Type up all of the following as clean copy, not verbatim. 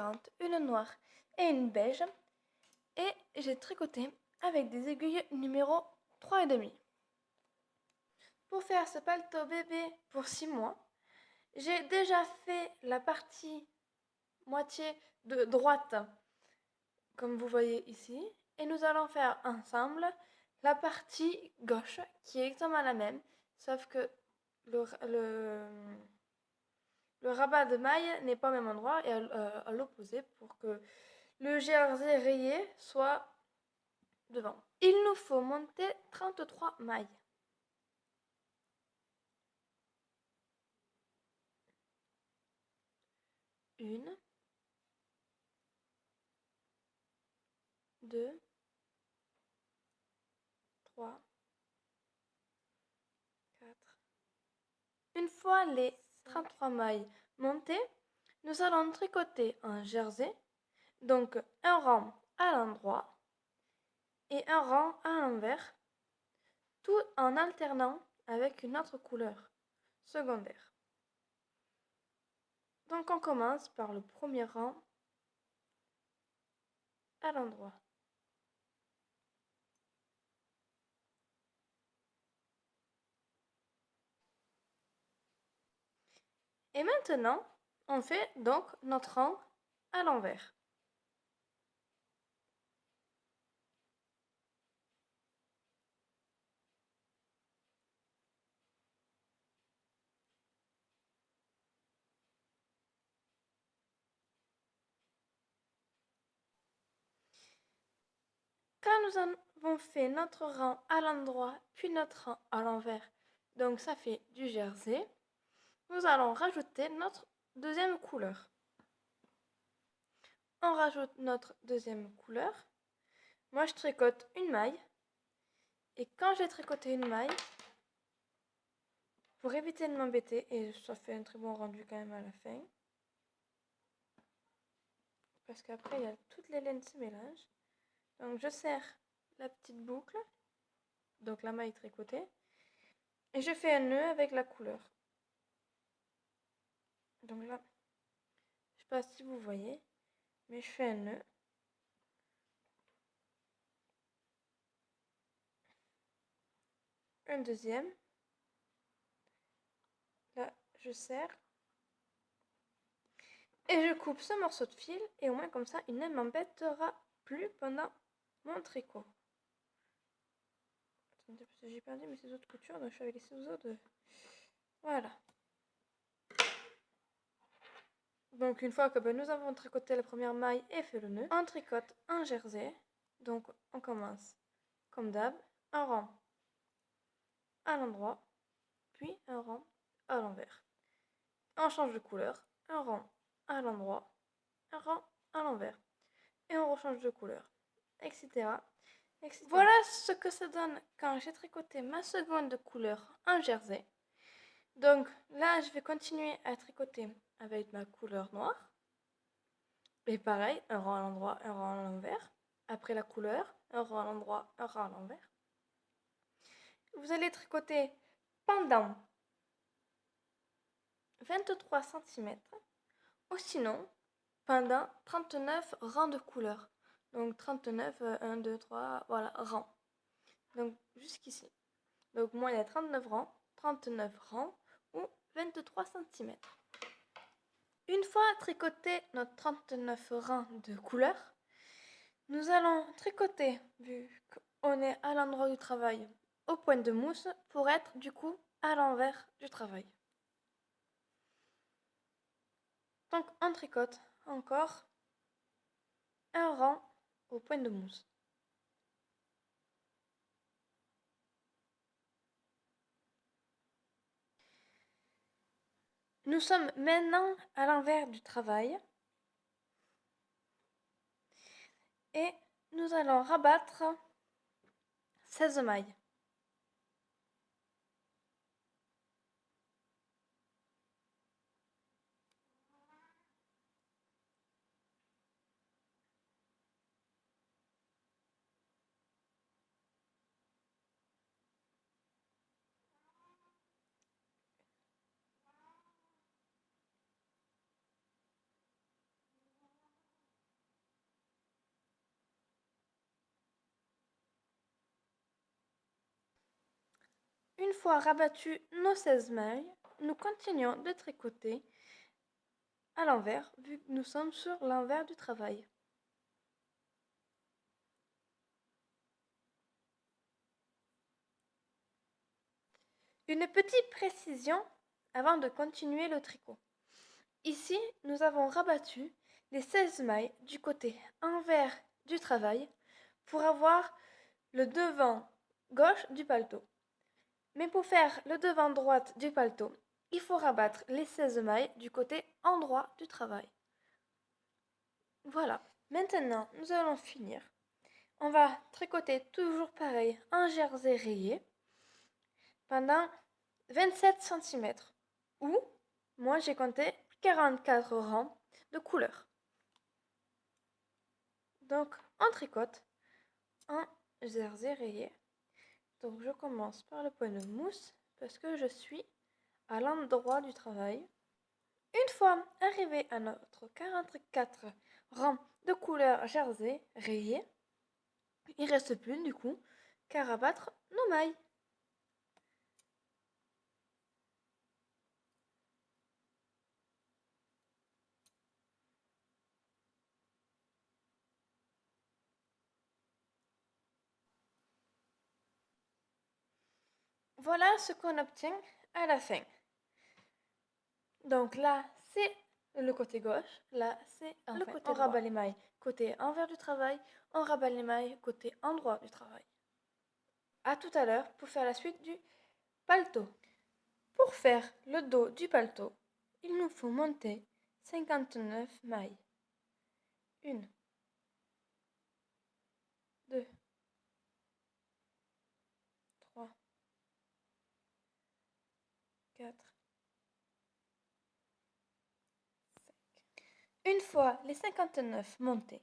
différentes, une noire et une beige. Et j'ai tricoté avec des aiguilles numéro 3,5. Pour faire ce paletot bébé pour 6 mois, j'ai déjà fait la partie moitié de droite, comme vous voyez ici. Et nous allons faire ensemble la partie gauche, qui est exactement la même, sauf que le rabat de maille n'est pas au même endroit et à l'opposé pour que le jersey rayé soit devant. Il nous faut monter 33 mailles. Une, deux, trois, quatre. Une fois les 33 mailles montées, nous allons tricoter un jersey, donc un rang à l'endroit et un rang à l'envers, tout en alternant avec une autre couleur secondaire. Donc on commence par le premier rang à l'endroit. Et maintenant, on fait donc notre rang à l'envers. Quand nous avons fait notre rang à l'endroit puis notre rang à l'envers, donc ça fait du jersey, nous allons rajouter notre deuxième couleur. On rajoute notre deuxième couleur. Moi, je tricote une maille. Et quand j'ai tricoté une maille, pour éviter de m'embêter, et ça fait un très bon rendu quand même à la fin, parce qu'après, il y a toutes les laines se mélangent. Donc, je serre la petite boucle, donc la maille tricotée, et je fais un nœud avec la couleur. Donc là, je sais pas si vous voyez, mais je fais un nœud. Un deuxième. Là, je serre. Et je coupe ce morceau de fil, et au moins comme ça, il ne m'embêtera plus pendant mon tricot. Attendez, parce que j'ai perdu mes ciseaux de couture, donc je suis avec les ciseaux de... Voilà. Donc une fois que nous avons tricoté la première maille et fait le nœud, on tricote un jersey. Donc on commence comme d'hab, un rang à l'endroit, puis un rang à l'envers. On change de couleur, un rang à l'endroit, un rang à l'envers. Et on rechange de couleur, etc. etc. Voilà ce que ça donne quand j'ai tricoté ma seconde couleur en jersey. Donc là, je vais continuer à tricoter avec ma couleur noire. Et pareil, un rang à l'endroit, un rang à l'envers. Après la couleur, un rang à l'endroit, un rang à l'envers. Vous allez tricoter pendant 23 cm ou sinon pendant 39 rangs de couleurs. Donc 39, 1, 2, 3, voilà, rangs. Donc jusqu'ici. Donc moi il y a 39 rangs, 39 rangs ou 23 cm. Une fois tricoté notre 39 rangs de couleurs, nous allons tricoter, vu qu'on est à l'endroit du travail, au point de mousse, pour être du coup à l'envers du travail. Donc on tricote encore un rang au point de mousse. Nous sommes maintenant à l'envers du travail et nous allons rabattre 16 mailles. Une fois rabattu nos 16 mailles, nous continuons de tricoter à l'envers vu que nous sommes sur l'envers du travail. Une petite précision avant de continuer le tricot. Ici, nous avons rabattu les 16 mailles du côté envers du travail pour avoir le devant gauche du paletot. Mais pour faire le devant droite du paletot, il faut rabattre les 16 mailles du côté endroit du travail. Voilà, maintenant nous allons finir. On va tricoter toujours pareil un jersey rayé pendant 27 cm ou, moi j'ai compté 44 rangs de couleurs. Donc on tricote un jersey rayé. Donc je commence par le point de mousse parce que je suis à l'endroit du travail. Une fois arrivé à notre 44 rangs de couleurs jersey rayés, il ne reste plus du coup qu'à rabattre nos mailles. Voilà ce qu'on obtient à la fin. Donc là, c'est le côté gauche, là, c'est le côté droit. On rabat les mailles côté envers du travail, on rabat les mailles côté endroit du travail. À tout à l'heure pour faire la suite du paletot. Pour faire le dos du paletot, il nous faut monter 59 mailles. 1, 2, 3, 4, 5. Une fois les 59 montés,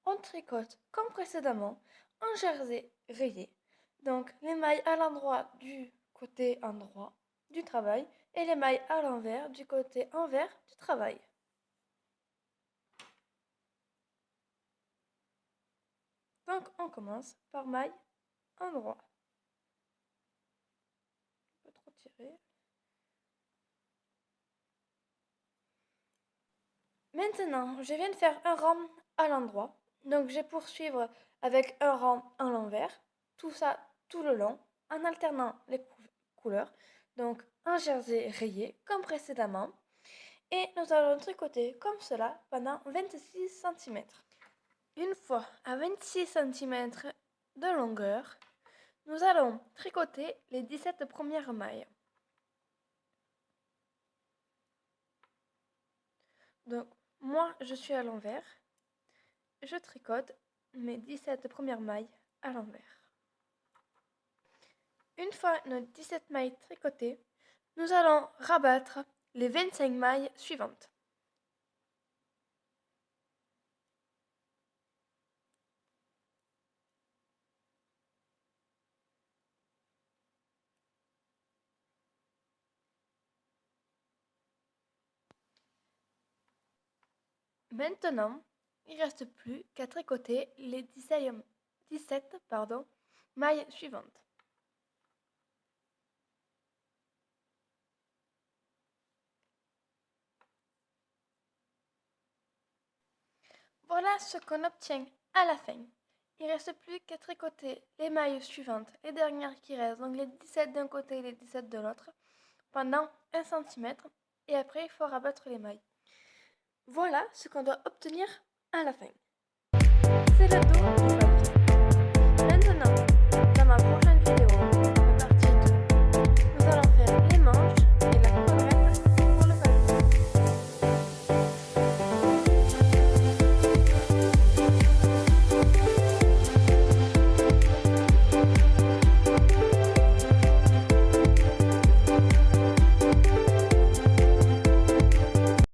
on tricote comme précédemment un jersey rayé. Donc les mailles à l'endroit du côté endroit du travail et les mailles à l'envers du côté envers du travail. Donc on commence par maille endroit. Pas trop tirer. Maintenant, je viens de faire un rang à l'endroit. Donc je vais poursuivre avec un rang à l'envers. Tout ça tout le long en alternant les couleurs. Donc un jersey rayé comme précédemment. Et nous allons tricoter comme cela pendant 26 cm. Une fois à 26 cm de longueur, nous allons tricoter les 17 premières mailles. Donc moi je suis à l'envers. Je tricote mes 17 premières mailles à l'envers. Une fois nos 17 mailles tricotées, nous allons rabattre les 25 mailles suivantes. Maintenant, il ne reste plus qu'à tricoter les 17 mailles suivantes. Voilà ce qu'on obtient à la fin. Il ne reste plus qu'à tricoter les mailles suivantes, les dernières qui restent, donc les 17 d'un côté et les 17 de l'autre, pendant 1 cm, et après il faut rabattre les mailles. Voilà ce qu'on doit obtenir à la fin. C'est le dos